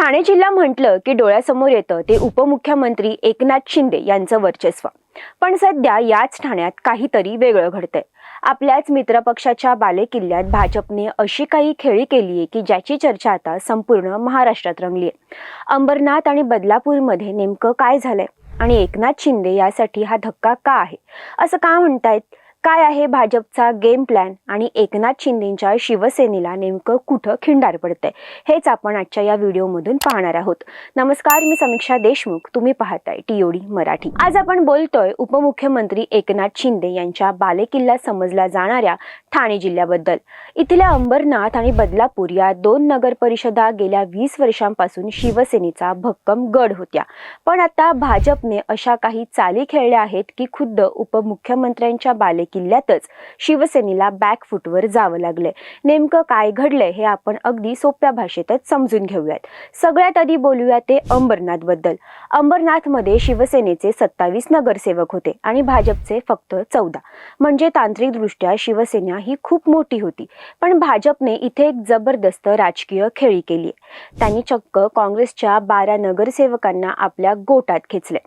ठाणे जिल्हा म्हटलं की डोळ्यासमोर येतं ते उपमुख्यमंत्री एकनाथ शिंदे यांचं वर्चस्व। पण सध्या याच ठाण्यात काहीतरी वेगळं घडतंय। आपल्याच मित्रपक्षाच्या बालेकिल्ल्यात भाजपने अशी काही खेळी केलीये की ज्याची चर्चा आता संपूर्ण महाराष्ट्रात रंगलीये। अंबरनाथ आणि बदलापूरमध्ये नेमकं काय झालंय आणि एकनाथ शिंदे यासाठी हा धक्का का आहे, असं का म्हणतायत? काय आहे भाजपचा गेम प्लॅन आणि एकनाथ शिंदेंच्या शिवसेनेला नेमकं कुठं खिंडार पडतंय, हेच आपण आजच्या या व्हिडिओमधून पाहणार आहोत। नमस्कार, मी समीक्षा देशमुख, तुम्ही पाहताय टीओडी मराठी। आज आपण बोलतोय उपमुख्यमंत्री एकनाथ शिंदे यांच्या बालेकिल्ला समजल्या जाणाऱ्या ठाणे जिल्ह्याबद्दल। इथल्या अंबरनाथ आणि बदलापूर या दोन नगर परिषदा गेल्या 20 वर्षांपासून शिवसेनेचा भक्कम गड होत्या। पण आता भाजपने अशा काही चाली खेळल्या आहेत की खुद्द उपमुख्यमंत्र्यांच्या किल्ल्यातच शिवसेनेला बॅकफुटवर जावं लागलंय। नेमकं काय घडलंय हे आपण अगदी सोप्या भाषेतच समजून घेऊयात। सगळ्यात आधी बोलूया ते अंबरनाथ बद्दल। अंबरनाथमध्ये शिवसेनेचे 27 नगरसेवक होते आणि भाजपचे फक्त 14। म्हणजे तांत्रिकदृष्ट्या शिवसेना ही खूप मोठी होती। पण भाजपने इथे एक जबरदस्त राजकीय खेळी केली। त्यांनी चक्क काँग्रेसच्या 12 नगरसेवकांना आपल्या गोटात खेचले।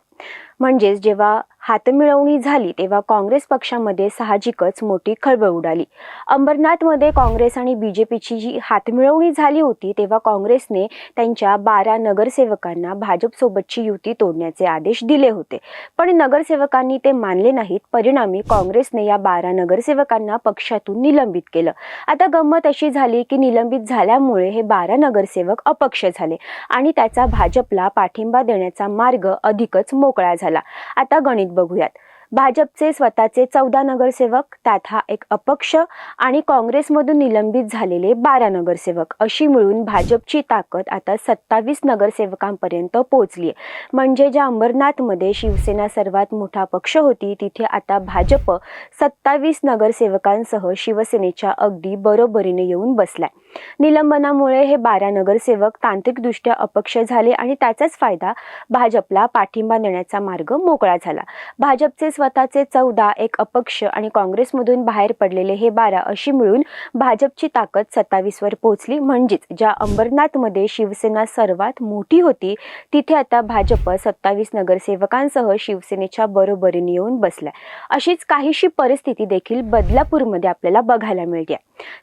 म्हणजेच जेव्हा हातमिळवणी झाली तेव्हा काँग्रेस पक्षामध्ये साहजिकच मोठी खळबळ उडाली। अंबरनाथमध्ये काँग्रेस आणि बीजेपीची जी हातमिळवणी झाली होती तेव्हा काँग्रेसने त्यांच्या 12 नगरसेवकांना भाजपसोबतची युती तोडण्याचे आदेश दिले होते। पण नगरसेवकांनी ते मानले नाहीत। परिणामी काँग्रेसने या 12 नगरसेवकांना पक्षातून निलंबित केलं। आता गंमत अशी झाली की निलंबित झाल्यामुळे हे 12 नगरसेवक अपक्ष झाले आणि त्याचा भाजपला पाठिंबा देण्याचा मार्ग अधिकच मोकळा झाला। आता गणित बघूयात। भाजपचे स्वतःचे 14 नगरसेवक, त्यात हा एक अपक्ष आणि काँग्रेसमधून निलंबित झालेले 12 नगरसेवक, अशी मिळून भाजपची ताकद आता 27 नगरसेवकांपर्यंत पोहोचली। म्हणजे ज्या अंबरनाथमध्ये शिवसेना सर्वात मोठा पक्ष होती तिथे आता भाजप 27 नगरसेवकांसह शिवसेनेच्या अगदी बरोबरीने येऊन बसलाय। निलंबनामुळे हे 12 नगरसेवक तांत्रिकदृष्ट्या अपक्ष झाले आणि त्याचाच फायदा भाजपला पाठिंबा देण्याचा मार्ग मोकळा झाला। भाजपचे स्वतःचे 14, एक अपक्ष आणि काँग्रेसमधून बाहेर पडलेले हे 12 अशी मिळून भाजपची ताकद 27 वर पोहोचली। म्हणजेच ज्या अंबरनाथमध्ये शिवसेना सर्वात मोठी होती तिथे आता भाजप 27 नगरसेवकांसह शिवसेनेच्या बरोबरीने येऊन बसलाय। अशीच काहीशी परिस्थिती देखील बदलापूरमध्ये आपल्याला बघायला मिळते।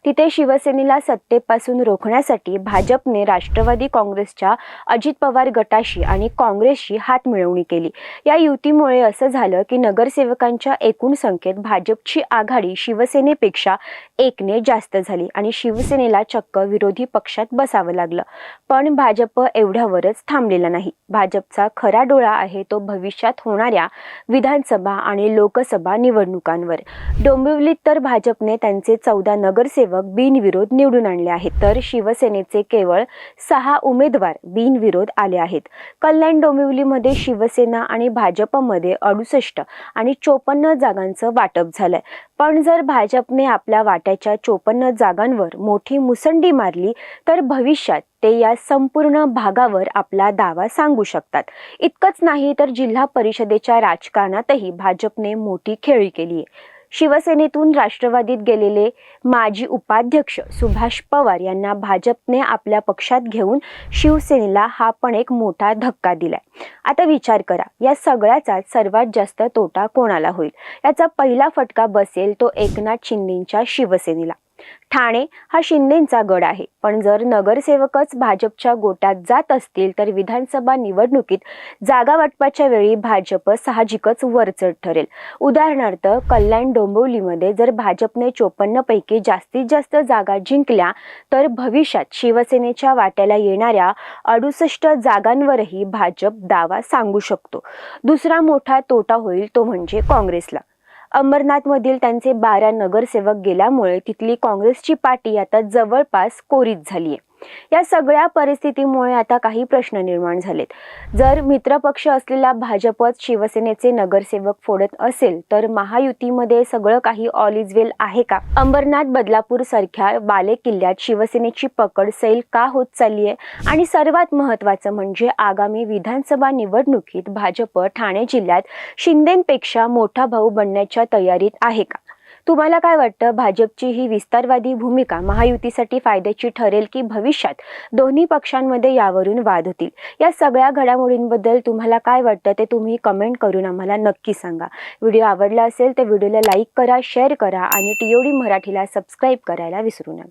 तिथे शिवसेनेला सत्तेपासून रोखण्यासाठी भाजपने राष्ट्रवादी काँग्रेसच्या अजित पवार गटाशी आणि काँग्रेसशी हातमिळवणी केली। या युतीमुळे असं झालं की नगरसेवकांच्या एकूण संख्येत भाजपची आघाडी शिवसेनेपेक्षा 1 ने जास्त झाली आणि शिवसेनेला चक्क विरोधी पक्षात बसावं लागलं। पण भाजप एवढ्यावरच थांबलेला नाही। भाजपचा खरा डोळा आहे तो भविष्यात होणाऱ्या विधानसभा आणि लोकसभा निवडणुकांवर। डोंबिवलीत तर भाजपने त्यांचे 14 नगरसेवक बिनविरोध निवडून आणले आहेत, तर शिवसेनेचे केवळ 6 उमेदवार बिनविरोध आले आहेत। कल्याण डोंबिवलीमध्ये शिवसेना आणि भाजपमध्ये 68 आणि 54 जागांचं वाटप झालंय। पण जर भाजपने आपल्या वाट्याच्या 54 जागांवर मोठी मुसंडी मारली तर भविष्यात ते या संपूर्ण भागावर आपला दावा सांगू शकतात। इतकंच नाही तर जिल्हा परिषदेच्या राजकारणातही भाजपने मोठी खेळी केली आहे। शिवसेनेतून राष्ट्रवादीत गेलेले माजी उपाध्यक्ष सुभाष पवार यांना भाजपने आपल्या पक्षात घेऊन शिवसेनेला हा पण एक मोठा धक्का दिलाय। आता विचार करा, या सगळ्याचा सर्वात जास्त तोटा कोणाला होईल? याचा पहिला फटका बसेल तो एकनाथ शिंदेंच्या शिवसेनेला। ठाणे हा शिंदेंचा गड आहे, पण जर नगरसेवकच भाजपच्या गोटात जात असतील तर विधानसभा निवडणुकीत जागा वाटपाच्या वेळी भाजप साहजिकच वरचढ ठरेल। उदाहरणार्थ कल्याण डोंबिवलीमध्ये जर भाजपने 54 पैकी जास्तीत जास्त जागा जिंकल्या तर भविष्यात शिवसेनेच्या वाट्याला येणाऱ्या 68 जागांवरही भाजप दावा सांगू शकतो। दुसरा मोठा तोटा होईल तो म्हणजे काँग्रेसला। अंबरनाथमधील त्यांचे 12 नगरसेवक गेल्यामुळे तिथली काँग्रेसची पाटी आता जवळपास कोरीच झालीय। या सगळ्या परिस्थितीमुळे आता काही प्रश्न निर्माण झालेत। जर मित्रपक्ष असलेला भाजपच शिवसेनेचे नगरसेवक फोडत असेल तर महायुतीमध्ये सगळं काही ऑल इज वेल आहे का? अंबरनाथ बदलापूर सारख्या बालेकिल्ल्यात शिवसेनेची पकड सैल का होत चालली आहे? आणि सर्वात महत्त्वाचं म्हणजे आगामी विधानसभा निवडणुकीत भाजप ठाणे जिल्ह्यात शिंदेंपेक्षा मोठा भाऊ बनण्याच्या तयारीत आहे का? तुम्हाला काय वाटतं, भाजपची ही विस्तारवादी भूमिका महायुतीसाठी फायद्याची ठरेल की भविष्यात दोन्ही पक्षांमध्ये यावरून वाद होतील? या सगळ्या घडामोडींबद्दल तुम्हाला काय वाटतं ते तुम्ही कमेंट करून आम्हाला नक्की सांगा. व्हिडिओ आवडला असेल तर व्हिडिओला लाईक करा, शेअर करा आणि TOD मराठीला सबस्क्राईब करायला विसरू नका.